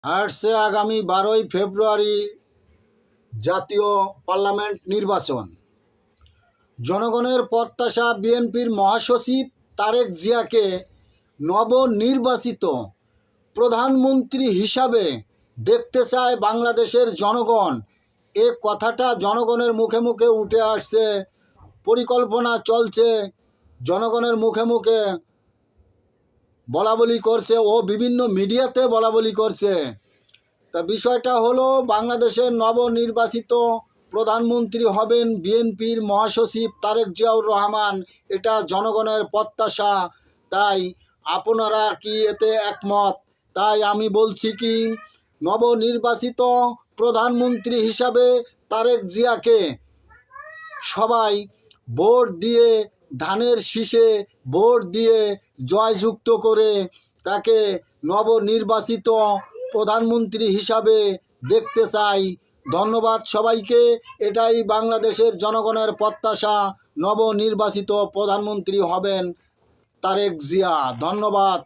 আসছে আগামী 12ই ফেব্রুয়ারি জাতীয় পার্লামেন্ট নির্বাচন। জনগণের প্রত্যাশা বিএনপির মহাসচিব তারেক জিয়াকে নবনির্বাচিত প্রধানমন্ত্রী হিসাবে দেখতে চায় বাংলাদেশের জনগণ। এ কথাটা জনগণের মুখে মুখে উঠে আসছে, পরিকল্পনা চলছে, জনগণের মুখে মুখে বলাবলি করছে ও বিভিন্ন মিডিয়াতে বলাবলি করছে। তা বিষয়টা হলো, বাংলাদেশের নবনির্বাচিত প্রধানমন্ত্রী হবেন বিএনপির মহাসচিব তারেক জিয়াউর রহমান। এটা জনগণের প্রত্যাশা। তাই আপনারা কি এতে একমত? তাই আমি বলছি কি, নবনির্বাচিত প্রধানমন্ত্রী হিসাবে তারেক জিয়াকে সবাই ভোট দিয়ে, ধানের শীষে ভোট দিয়ে জয়যুক্ত করে তাকে নবনির্বাচিত প্রধানমন্ত্রী হিসাবে দেখতে চাই। ধন্যবাদ সবাইকে। এটাই বাংলাদেশের জনগণের প্রত্যাশা, নবনির্বাচিত প্রধানমন্ত্রী হবেন তারেক জিয়া। ধন্যবাদ।